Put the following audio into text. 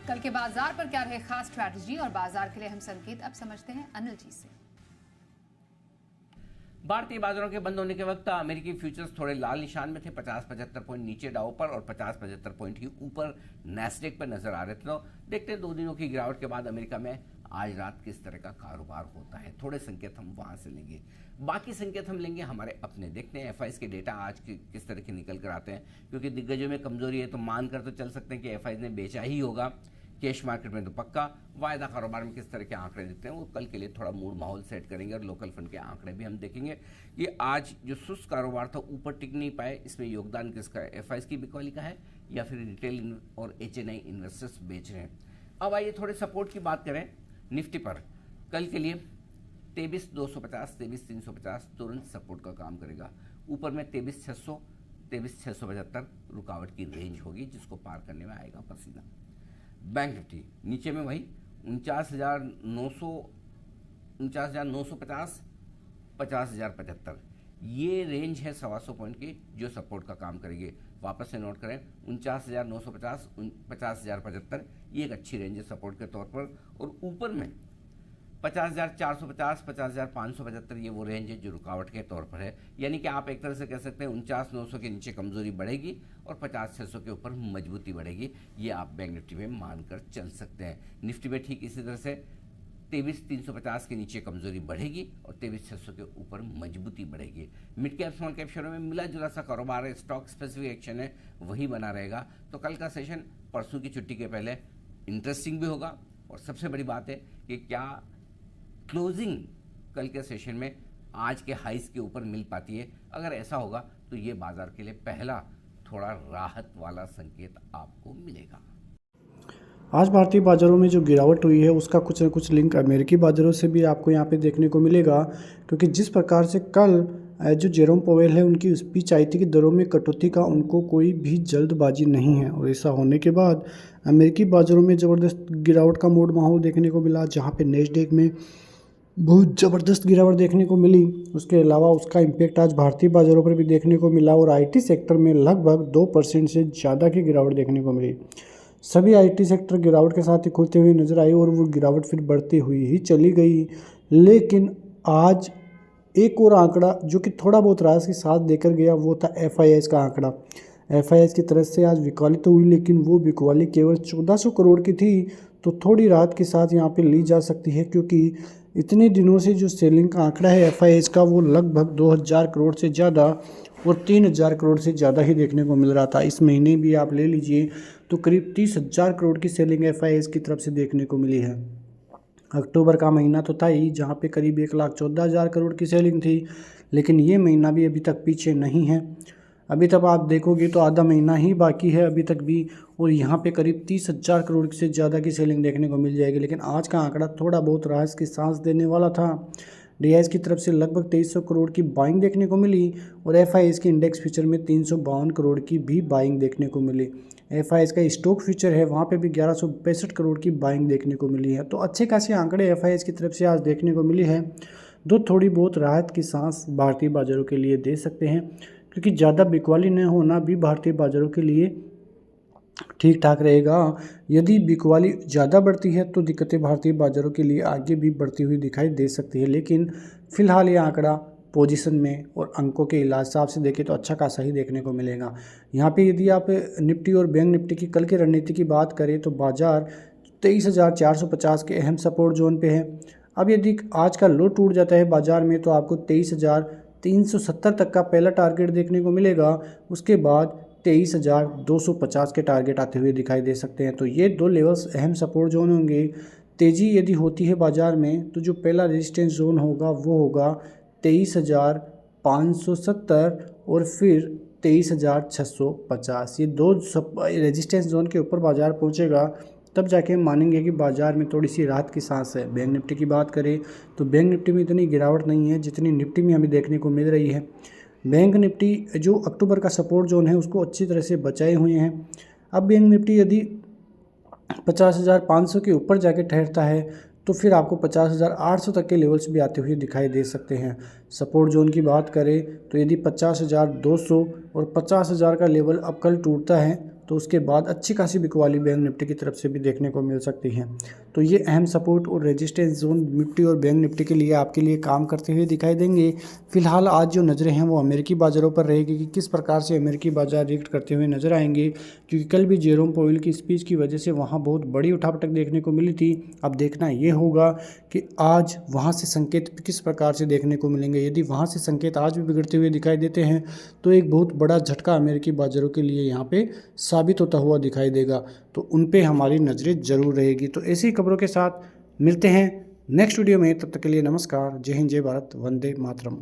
कल के बाजार पर क्या रहे खास स्ट्रैटेजी और बाजार के लिए अहम संकेत, अब समझते हैं अनिल जी से। भारतीय बाजारों के बंद होने के वक्त अमेरिकी फ्यूचर्स थोड़े लाल निशान में थे। 50-75 पॉइंट नीचे डाउ पर और 50-75 पॉइंट ही ऊपर नैस्डैक पर नजर आ रहे थे। तो देखते हैं 2 दिनों की गिरावट के बाद अमेरिका में आज रात किस तरह का कारोबार होता है। थोड़े संकेत हम वहां से लेंगे, बाकी संकेत हम लेंगे हमारे अपने। देखते हैं एफआईज के डेटा आज किस तरह के निकल कर आते हैं, क्योंकि दिग्गजों में कमजोरी है तो मानकर तो चल सकते हैं कि एफआईज ने बेचा ही होगा। कैश मार्केट में तो पक्का, वायदा कारोबार में किस तरह के आंकड़े देते हैं वो कल के लिए थोड़ा मूड माहौल सेट करेंगे। और लोकल फंड के आंकड़े भी हम देखेंगे कि आज जो सुस्त कारोबार था ऊपर टिक नहीं पाए, इसमें योगदान किसका है, एफआईज की बिकवाली का है या फिर रिटेल और एचएनआई इन्वेस्टर्स बेच रहे हैं। अब आइए थोड़े सपोर्ट की बात करें। निफ्टी पर कल के लिए 23,250, 23,350 तुरंत सपोर्ट का काम करेगा। ऊपर में 23,600, 23,675 रुकावट की रेंज होगी जिसको पार करने में आएगा पसीना। बैंक निफ्टी नीचे में वही 49,900, 49,950, 50,075 ये रेंज है 125 पॉइंट की जो सपोर्ट का काम करेगी। वापस से नोट करें 49,950, 50,075 ये एक अच्छी रेंज है सपोर्ट के तौर पर। और ऊपर में 50,450, 50,575 ये वो रेंज है जो रुकावट के तौर पर है। यानी कि आप एक तरह से कह सकते हैं 49,900 के नीचे कमजोरी बढ़ेगी और 50,600 के ऊपर मजबूती बढ़ेगी। ये आप बैंक निफ्टी में मानकर चल सकते हैं। निफ्टी में ठीक इसी तरह से 23,350 के नीचे कमजोरी बढ़ेगी और 23,600 के ऊपर मजबूती बढ़ेगी। मिड कैप स्मॉल कैप शेयरों में मिला जुला सा कारोबार है, स्टॉक स्पेसिफिक एक्शन है वही बना रहेगा। तो कल का सेशन परसों की छुट्टी के पहले इंटरेस्टिंग भी होगा। और सबसे बड़ी बात है कि क्या क्लोजिंग कल के सेशन में आज के हाइस के ऊपर मिल पाती है। अगर ऐसा होगा तो ये बाजार के लिए पहला थोड़ा राहत वाला संकेत आपको मिलेगा। आज भारतीय बाजारों में जो गिरावट हुई है उसका कुछ न कुछ लिंक अमेरिकी बाजारों से भी आपको यहाँ पे देखने को मिलेगा, क्योंकि जिस प्रकार से कल जो जेरोम पोवेल है उनकी स्पीच आई थी कि दरों में कटौती का उनको कोई भी जल्दबाजी नहीं है। और ऐसा होने के बाद अमेरिकी बाजारों में ज़बरदस्त गिरावट का मूड माहौल देखने को मिला, जहाँ पे नैस्डैक में बहुत ज़बरदस्त गिरावट देखने को मिली। उसके अलावा उसका इम्पैक्ट आज भारतीय बाज़ारों पर भी देखने को मिला और आईटी सेक्टर में लगभग 2% से ज़्यादा की गिरावट देखने को मिली। सभी आईटी सेक्टर गिरावट के साथ ही खुलते हुए नजर आई और वो गिरावट फिर बढ़ती हुई ही चली गई। लेकिन आज एक और आंकड़ा जो कि थोड़ा बहुत राहत के साथ देकर गया वो था एफआईआई का आंकड़ा। एफआईआई की तरफ से आज बिकवाली तो हुई, लेकिन वो बिकवाली केवल 1400 करोड़ की थी। तो थोड़ी राहत के साथ यहाँ पे ली जा सकती है, क्योंकि इतने दिनों से जो सेलिंग का आंकड़ा है एफआईआई का वो लगभग 2000 करोड़ से ज़्यादा और 3000 करोड़ से ज़्यादा ही देखने को मिल रहा था। इस महीने भी आप ले लीजिए तो करीब 30,000 करोड़ की सेलिंग एफआईआई की तरफ से देखने को मिली है। अक्टूबर का महीना तो था ही जहाँ पे करीब 1,14,000 करोड़ की सेलिंग थी, लेकिन ये महीना भी अभी तक पीछे नहीं है। अभी तक आप देखोगे तो आधा महीना ही बाकी है अभी तक भी, और यहाँ पे करीब 30,000 करोड़ से ज़्यादा की सेलिंग देखने को मिल जाएगी। लेकिन आज का आंकड़ा थोड़ा बहुत राहत की सांस देने वाला था। डीआईएस की तरफ से लगभग 2300 करोड़ की बाइंग देखने को मिली और एफआईआई के इंडेक्स फ्यूचर में 352 करोड़ की भी बाइंग देखने को मिली। एफआईआई का स्टॉक फ्यूचर है वहाँ पे भी 1165 करोड़ की बाइंग देखने को मिली है। तो अच्छे खासे आंकड़े एफआईआई की तरफ से आज देखने को मिली है। थोड़ी बहुत राहत की सांस भारतीय बाजारों के लिए दे सकते हैं, क्योंकि ज़्यादा बिकवाली न होना भी भारतीय बाजारों के लिए ठीक ठाक रहेगा। यदि बिकवाली ज़्यादा बढ़ती है तो दिक्कतें भारतीय बाजारों के लिए आगे भी बढ़ती हुई दिखाई दे सकती है। लेकिन फिलहाल ये आंकड़ा पोजीशन में और अंकों के हिसाब से देखें तो अच्छा खासा ही देखने को मिलेगा। यहाँ पे यदि आप निफ्टी और बैंक निफ्टी की कल की रणनीति की बात करें तो बाजार 23,450 के अहम सपोर्ट जोन पे है। अब यदि आज का लो टूट जाता है बाजार में तो आपको 23,370 तक का पहला टारगेट देखने को मिलेगा। उसके बाद 23,250 के टारगेट आते हुए दिखाई दे सकते हैं। तो ये 2 लेवल्स अहम सपोर्ट जोन होंगे। तेज़ी यदि होती है बाजार में तो जो पहला रेजिस्टेंस जोन होगा वो होगा 23,570 और फिर 23,650। ये 2 रेजिस्टेंस जोन के ऊपर बाजार पहुंचेगा तब जाके हम मानेंगे कि बाजार में थोड़ी सी राहत की सांस है। बैंक निफ्टी की बात करें तो बैंक निफ्टी में इतनी गिरावट नहीं है जितनी निफ्टी में हमें देखने को मिल रही है। बैंक निफ्टी जो अक्टूबर का सपोर्ट जोन है उसको अच्छी तरह से बचाए हुए हैं। अब बैंक निफ्टी यदि 50,500 के ऊपर जाके ठहरता है तो फिर आपको 50,800 तक के लेवल्स भी आते हुए दिखाई दे सकते हैं। सपोर्ट जोन की बात करें तो यदि 50,200 और 50,000 का लेवल अब कल टूटता है तो उसके बाद अच्छी खासी बिकवाली बैंक निफ्टी की तरफ से भी देखने को मिल सकती है। तो ये अहम सपोर्ट और रेजिस्टेंस जोन निफ्टी और बैंक निफ्टी के लिए आपके लिए काम करते हुए दिखाई देंगे। फिलहाल आज जो नज़रें हैं वो अमेरिकी बाज़ारों पर रहेगी कि किस प्रकार से अमेरिकी बाज़ार रिएक्ट करते हुए नजर आएंगे, क्योंकि कल भी जेरोम पोवेल की स्पीच की वजह से वहाँ बहुत बड़ी उठापटक देखने को मिली थी। अब देखना ये होगा कि आज वहाँ से संकेत किस प्रकार से देखने को मिलेंगे। यदि वहाँ से संकेत आज भी बिगड़ते हुए दिखाई देते हैं तो एक बहुत बड़ा झटका अमेरिकी बाज़ारों के लिए यहाँ पे साबित होता हुआ दिखाई देगा। तो उन पे हमारी नज़रें ज़रूर रहेगी। तो ऐसी खबरों के साथ मिलते हैं नेक्स्ट वीडियो में। तब तक के लिए नमस्कार। जय हिंद, जय भारत, वंदे मातरम।